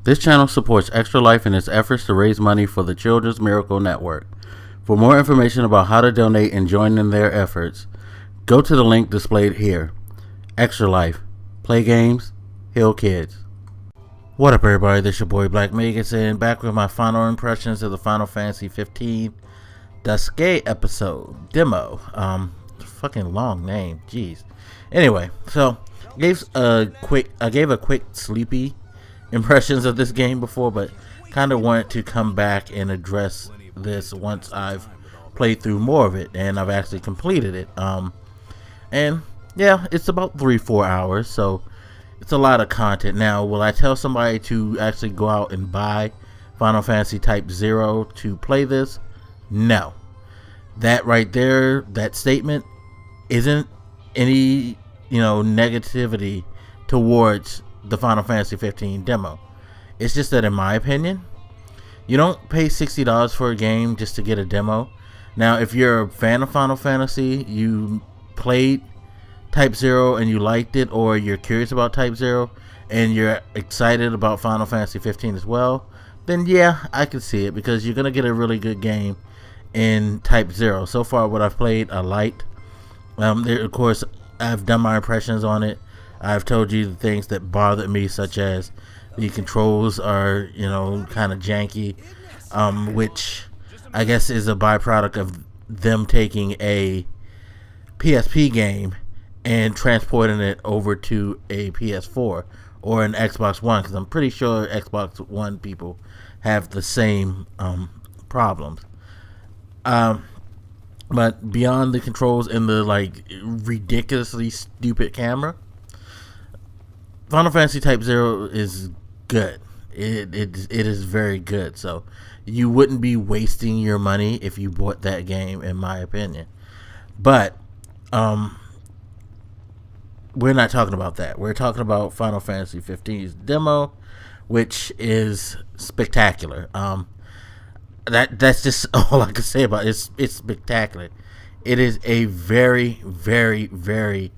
This channel supports Extra Life in its efforts to raise money for the Children's Miracle Network. For more information about how to donate and join in their efforts, go to the link displayed here. Extra Life. Play games, heal kids. What up, everybody? This your boy Black Megas, and back with my final impressions of the Final Fantasy 15 Duscae episode demo. Fucking long name, jeez. Anyway, so I gave a quick sleepy impressions of this game before, but kind of wanted to come back and address this once I've played through more of it and I've actually completed it. And yeah, it's about 3-4 hours, so it's a lot of content. Now, will I tell somebody to actually go out and buy Final Fantasy Type 0 to play this? No. That right there, that statement isn't any, negativity towards the Final Fantasy 15 demo. It's just that, in my opinion, you don't pay $60 for a game just to get a demo. Now, if you're a fan of Final Fantasy, you played Type 0 and you liked it, or you're curious about Type 0 and you're excited about Final Fantasy 15 as well, then yeah, I can see it, because you're going to get a really good game in Type 0. So far, what I've played, I liked. Of course, I've done my impressions on it. I've told you the things that bothered me, such as the controls are, kind of janky, which I guess is a byproduct of them taking a PSP game and transporting it over to a PS4 or an Xbox One, because I'm pretty sure Xbox One people have the same problems. But beyond the controls and the ridiculously stupid camera, Final Fantasy Type 0 is good. It is very good. So you wouldn't be wasting your money if you bought that game, in my opinion. But we're not talking about that. We're talking about Final Fantasy 15's demo, which is spectacular. That's just all I can say about it. It's spectacular. It is a very, very, very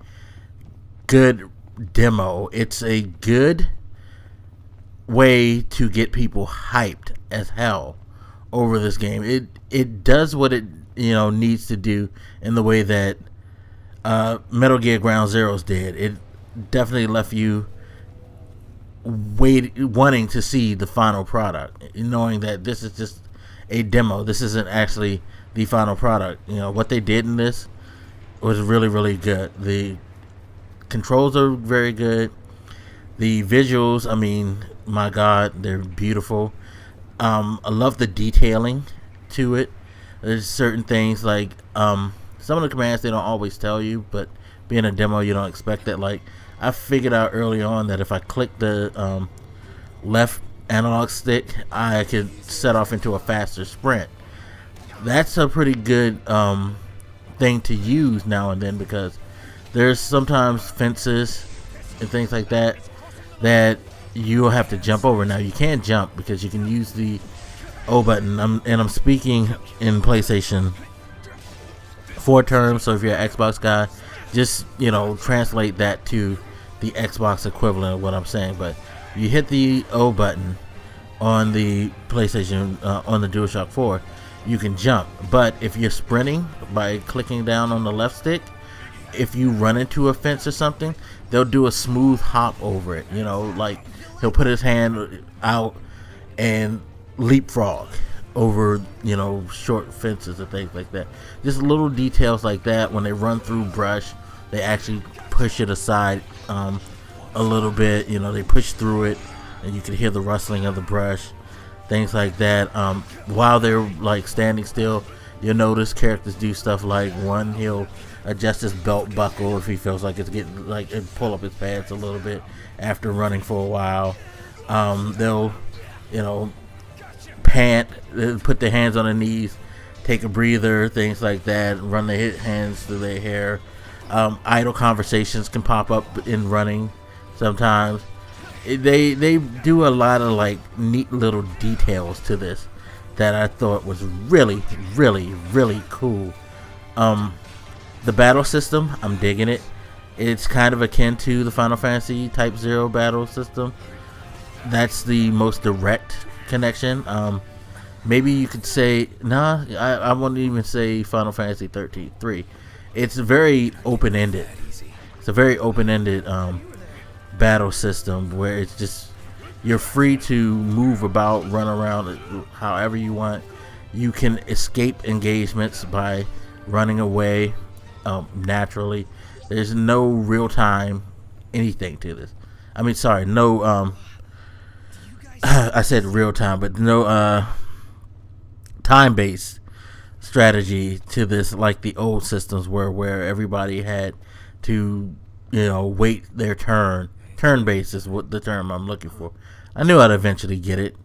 good demo. It's a good way to get people hyped as hell over this game. It does what it needs to do in the way that Metal Gear Ground Zeroes did. It definitely left you wanting to see the final product, knowing that this is just a demo. This isn't actually the final product. What they did in this was really, really good. The controls are very good. The visuals, I mean, my God, they're beautiful. I love the detailing to it. There's certain things like some of the commands they don't always tell you, but being a demo, you don't expect that. Like, I figured out early on that if I click the left analog stick, I could set off into a faster sprint. That's a pretty good thing to use now and then, because there's sometimes fences and things like that you'll have to jump over. Now, you can't jump because you can use the O button. I'm speaking in PlayStation 4 terms, so if you're an Xbox guy, just translate that to the Xbox equivalent of what I'm saying. But you hit the O button on the PlayStation, on the DualShock 4, you can jump. But if you're sprinting by clicking down on the left stick, if you run into a fence or something, they'll do a smooth hop over it. Like he'll put his hand out and leapfrog over, short fences and things like that. Just little details like that. When they run through brush, they actually push it aside a little bit. They push through it, and you can hear the rustling of the brush, things like that. While they're standing still, you'll notice characters do stuff like, one, he'll adjust his belt buckle if he feels like it's getting and pull up his pants a little bit after running for a while. They'll pant, put their hands on their knees, take a breather, things like that, run their hands through their hair. Idle conversations can pop up in running sometimes. They do a lot of neat little details to this that I thought was really, really, really cool. The battle system, I'm digging it. It's kind of akin to the Final Fantasy Type 0 battle system. that's the most direct connection. Maybe you could say, nah, I wouldn't even say Final Fantasy 13-3. It's very open-ended. It's a very open-ended battle system where it's just, you're free to move about, run around however you want. You can escape engagements by running away naturally. There's no real-time anything to this. I mean, sorry, no, I said real-time, but no time-based strategy to this like the old systems were, where everybody had to, wait their turn. Turn-based is what the term I'm looking for. I knew I'd eventually get it.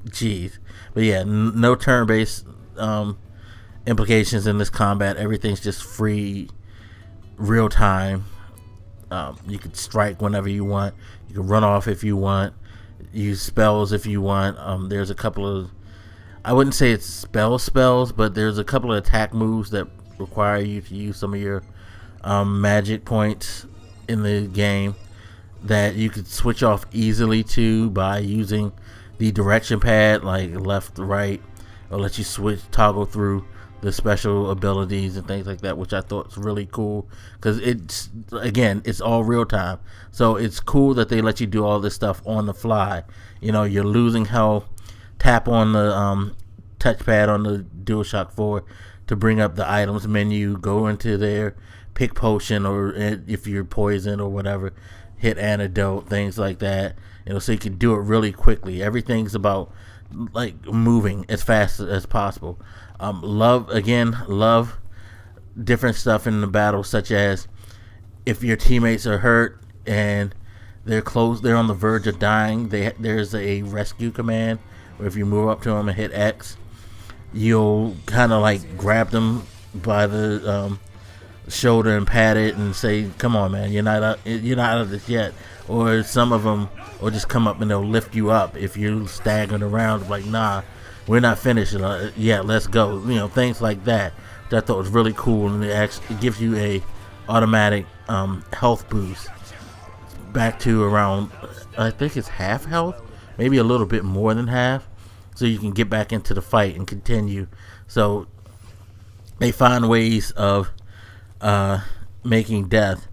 Jeez. But yeah, no turn-based implications in this combat. Everything's just free, real-time. You can strike whenever you want. You can run off if you want. Use spells if you want. There's a couple of, I wouldn't say it's spells, but there's a couple of attack moves that require you to use some of your magic points in the game that you could switch off easily to by using the direction pad, like left, right, or let you toggle through the special abilities and things like that, which I thought was really cool because it's all real time. So it's cool that they let you do all this stuff on the fly. You're losing health. Tap on the touchpad on the DualShock 4 to bring up the items menu. Go into there, pick potion, or if you're poisoned or whatever, hit antidote, things like that. So you can do it really quickly. Everything's about like moving as fast as possible. Love different stuff in the battle, such as if your teammates are hurt and they're on the verge of dying, there's a rescue command where if you move up to them and hit X, you'll kind of like grab them by the shoulder and pat it and say, "Come on, man, you're not out of this yet." Or some of them will just come up and they'll lift you up if you're staggering around, like, "Nah, we're not finished yet. Let's go." Things like that. Which I thought was really cool, and it gives you a automatic health boost back to around, I think it's half health, maybe a little bit more than half, so you can get back into the fight and continue. So they find ways of making death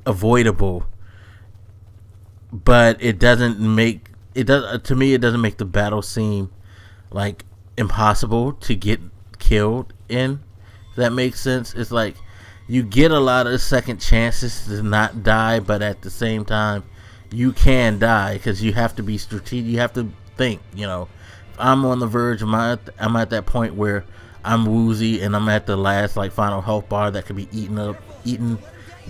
avoidable, but it doesn't make the battle seem like impossible to get killed in, if that makes sense. It's like you get a lot of second chances to not die, but at the same time you can die because you have to be strategic. You have to think, if I'm on the verge, I'm at that point where I'm woozy and I'm at the last final health bar that can be eaten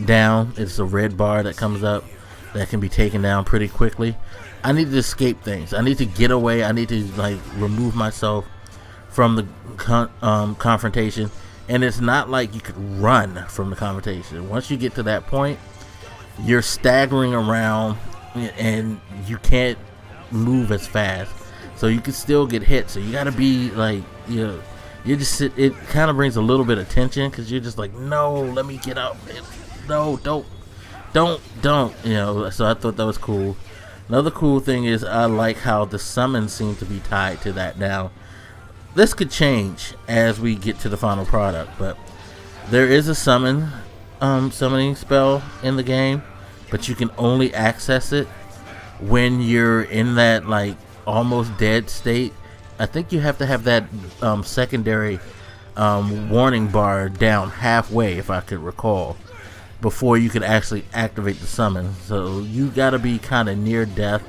down. It's a red bar that comes up that can be taken down pretty quickly. I need to escape things. I need to get away. I need to remove myself from the confrontation. And it's not like you could run from the confrontation. Once you get to that point, you're staggering around and you can't move as fast, so you can still get hit. So you gotta be you just sit. It kind of brings a little bit of tension because you're just like, no, let me get up. No, don't. So I thought that was cool. Another cool thing is I like how the summons seem to be tied to that now. This could change as we get to the final product, but there is a summoning spell in the game, but you can only access it when you're in that almost dead state. I think you have to have that secondary warning bar down halfway, if I could recall, before you could actually activate the summon. So you gotta be kind of near death,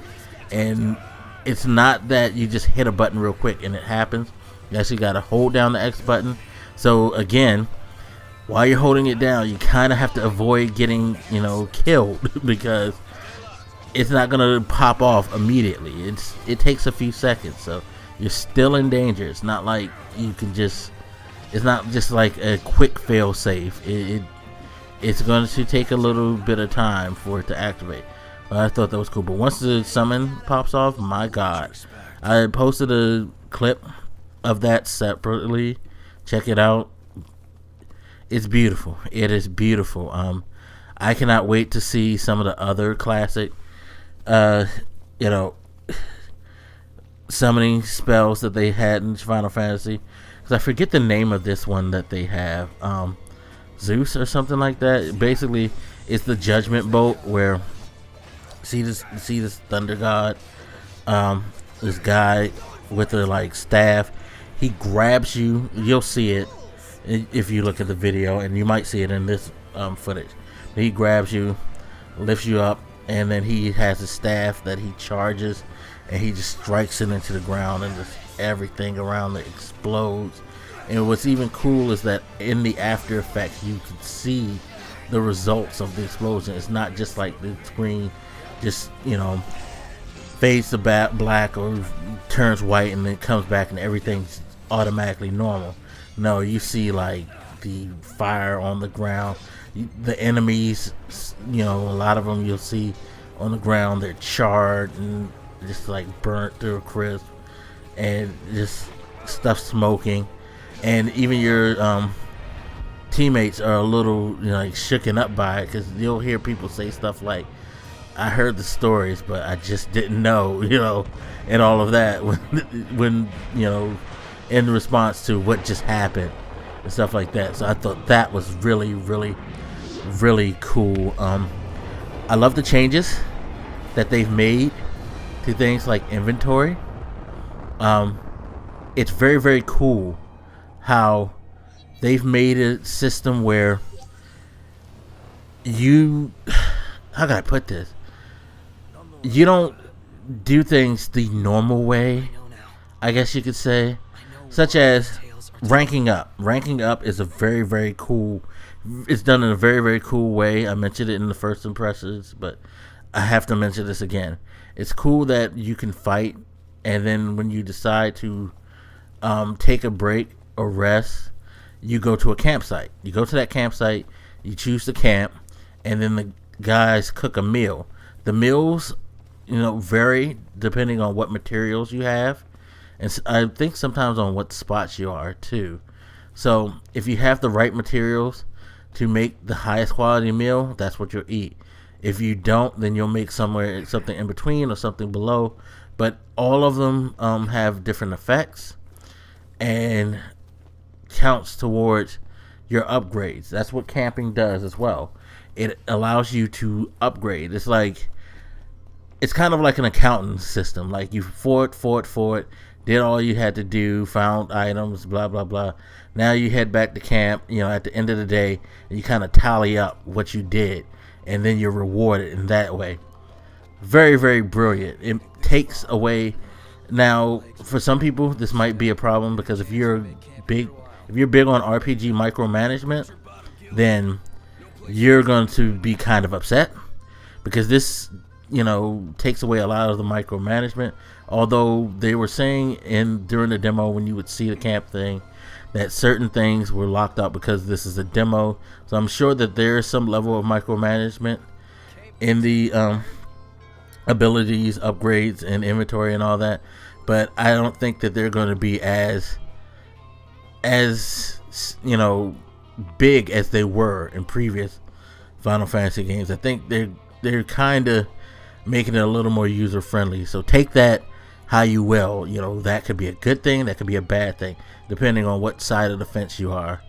and it's not that you just hit a button real quick and it happens. You actually gotta hold down the X button. So again, while you're holding it down, you kind of have to avoid getting killed because it's not gonna pop off immediately. It takes a few seconds, so you're still in danger. It's not like you can just, it's not just like a quick fail safe. It's going to take a little bit of time for it to activate. But I thought that was cool. But once the summon pops off, my God. I posted a clip of that separately. Check it out. It's beautiful. It is beautiful. I cannot wait to see some of the other classic you know, summoning spells that they had in Final Fantasy. Because I forget the name of this one that they have. Zeus or something like that. Basically, it's the Judgment Bolt where see this thunder god, this guy with the like staff. He grabs you. You'll see it if you look at the video, and you might see it in this footage. He grabs you, lifts you up, and then he has a staff that he charges, and he just strikes it into the ground, and just everything around it explodes. And what's even cool is that in the after effects, you can see the results of the explosion. It's not just like the screen just, fades to black or turns white and then comes back and everything's automatically normal. No, you see like the fire on the ground. The enemies, a lot of them you'll see on the ground, they're charred and just like burnt to a crisp, and just stuff smoking. And even your teammates are a little like shooken up by it, because you'll hear people say stuff like, I heard the stories but I just didn't know, and all of that when in response to what just happened and stuff like that. So I thought that was really, really, really cool. I love the changes that they've made to things like inventory. It's very, very cool how they've made a system where how can I put this? You don't do things the normal way, I guess you could say, such as ranking up. Ranking up is a very, very cool, it's done in a very, very cool way. I mentioned it in the first impressions, but I have to mention this again. It's cool that you can fight, and then when you decide to take a break or rest, you go to a campsite. You go to that campsite, you choose the camp, and then the guys cook a meal. The meals, vary depending on what materials you have, and I think sometimes on what spots you are too. So if you have the right materials to make the highest quality meal, that's what you'll eat. If you don't, then you'll make something in between or something below. But all of them have different effects and counts towards your upgrades. That's what camping does as well. It allows you to upgrade. It's kind of like an accounting system. Like you fought, did all you had to do, found items, blah, blah, blah. Now you head back to camp, at the end of the day, and you kind of tally up what you did, and then you're rewarded in that way. Very, very brilliant. It takes away. Now, for some people, this might be a problem, because if you're big on RPG micromanagement, then you're going to be kind of upset, because this takes away a lot of the micromanagement. Although they were saying during the demo, when you would see the camp thing, that certain things were locked up because this is a demo. So I'm sure that there is some level of micromanagement in the abilities, upgrades, and inventory and all that. But I don't think that they're going to be as big as they were in previous Final Fantasy games. I think they're kind of making it a little more user friendly. So take that how you will. That could be a good thing, that could be a bad thing, depending on what side of the fence you are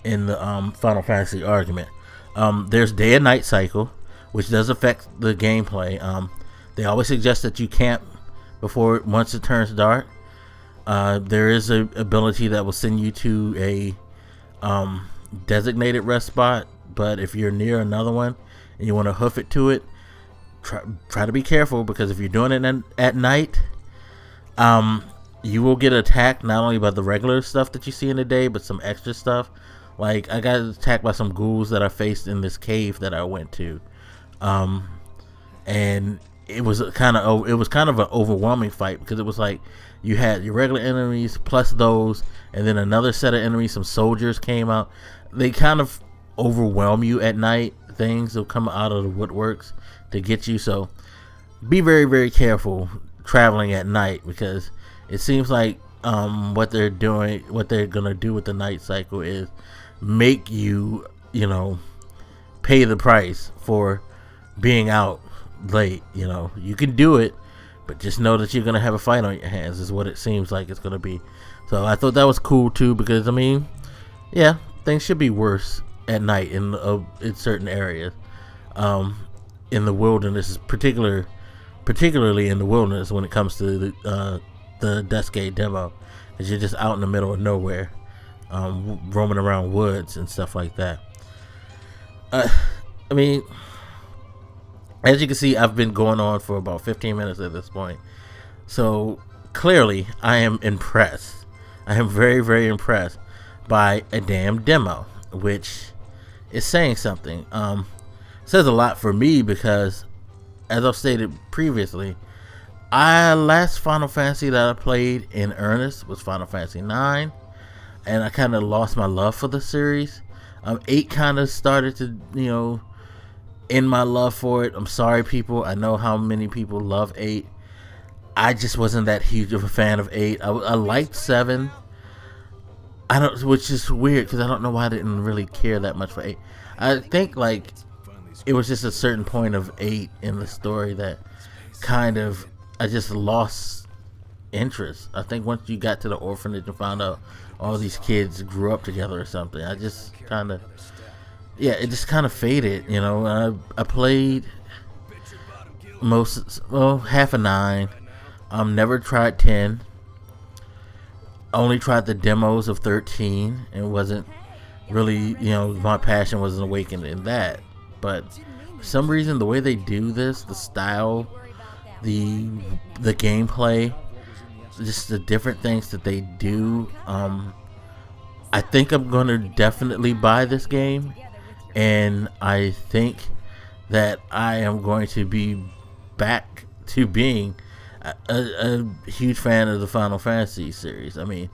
in the Final Fantasy argument. There's day and night cycle, which does affect the gameplay. They always suggest that you camp once it turns dark. There is a ability that will send you to a designated rest spot, but if you're near another one and you want to hoof it to it, try to be careful, because if you're doing it at night, you will get attacked not only by the regular stuff that you see in the day, but some extra stuff. Like, I got attacked by some ghouls that I faced in this cave that I went to, and it was kind of an overwhelming fight, because it was like you had your regular enemies plus those, and then another set of enemies. Some soldiers came out. They kind of overwhelm you at night. Things will come out of the woodworks to get you. So be very, very careful traveling at night, because it seems like what they're gonna do with the night cycle is make you pay the price for being out late. You know, you can do it, but just know that you're gonna have a fight on your hands. Is what it seems like it's gonna be. So I thought that was cool too, because I mean, yeah, things should be worse at night in certain areas. In the wilderness, particularly in the wilderness when it comes to the Duscae demo, because you're just out in the middle of nowhere, roaming around woods and stuff like that. I mean, as you can see, I've been going on for about 15 minutes at this point, so clearly I am impressed. I am very, very impressed by a damn demo, which is saying something. Says a lot for me, because as I've stated previously, last Final Fantasy that I played in earnest was Final Fantasy IX, and I kind of lost my love for the series. 8 kind of started to, end my love for it. I'm sorry, people. I know how many people love 8. I just wasn't that huge of a fan of 8. I liked 7. Which is weird, because I don't know why I didn't really care that much for 8. I think it was just a certain point of 8 in the story that kind of, I just lost interest. I think once you got to the orphanage and found out all these kids grew up together or something, I just kind of, it just kind of faded. I played half of 9. Never tried 10. Only tried the demos of 13, and wasn't really, my passion wasn't awakened in that. But for some reason, the way they do this, the style, the gameplay, just the different things that they do, I think I'm going to definitely buy this game, and I think that I am going to be back to being a huge fan of the Final Fantasy series. I mean,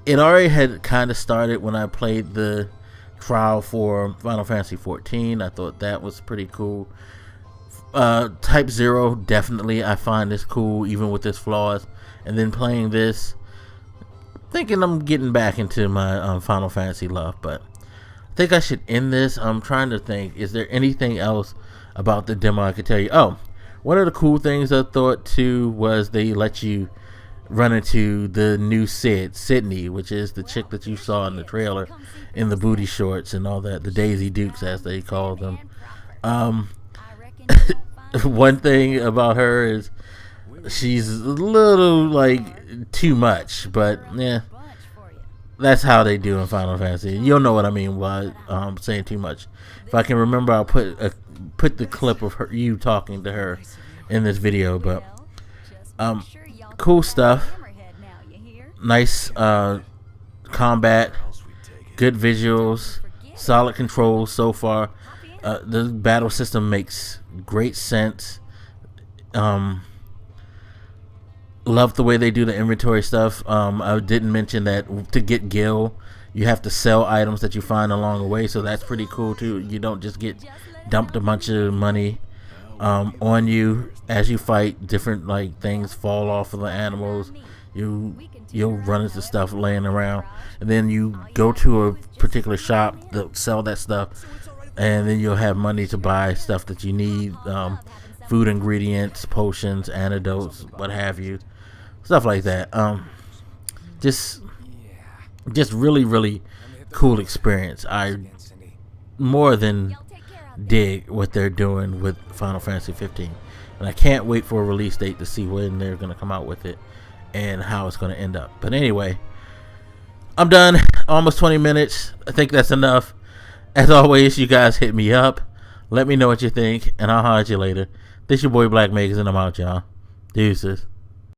it already had kind of started when I played the trial for Final Fantasy 14. I thought that was pretty cool. Type 0, definitely I find this cool, even with its flaws. And then playing this, thinking I'm getting back into my Final Fantasy love. But I think I should end this. I'm trying to think, is there anything else about the demo I could tell you? Oh, one of the cool things I thought too was they let you run into the new Sydney, which is the chick that you saw in the trailer in the booty shorts and all that, the Daisy Dukes as they call them. One thing about her is she's a little too much, but yeah, that's how they do in Final Fantasy. You'll know what I mean by saying too much. If I can remember, I'll put the clip of you talking to her in this video. But cool stuff. Nice combat, good visuals, solid controls so far. The battle system makes great sense. Love the way they do the inventory stuff. I didn't mention that to get Gil, you have to sell items that you find along the way, so that's pretty cool too. You don't just get dumped a bunch of money on you as you fight. Different things fall off of the animals. You'll run into stuff laying around, and then you go to a particular shop that sell that stuff, and then you'll have money to buy stuff that you need, food ingredients, potions, antidotes, what have you, stuff like that. Just really, really cool experience. I more than dig what they're doing with Final Fantasy 15, and I can't wait for a release date to see when they're going to come out with it and how it's going to end up. But anyway, I'm done. Almost 20 minutes. I think that's enough. As always, you guys hit me up. Let me know what you think, and I'll holler at you later. This your boy Black Megas, and I'm out, y'all. Deuces.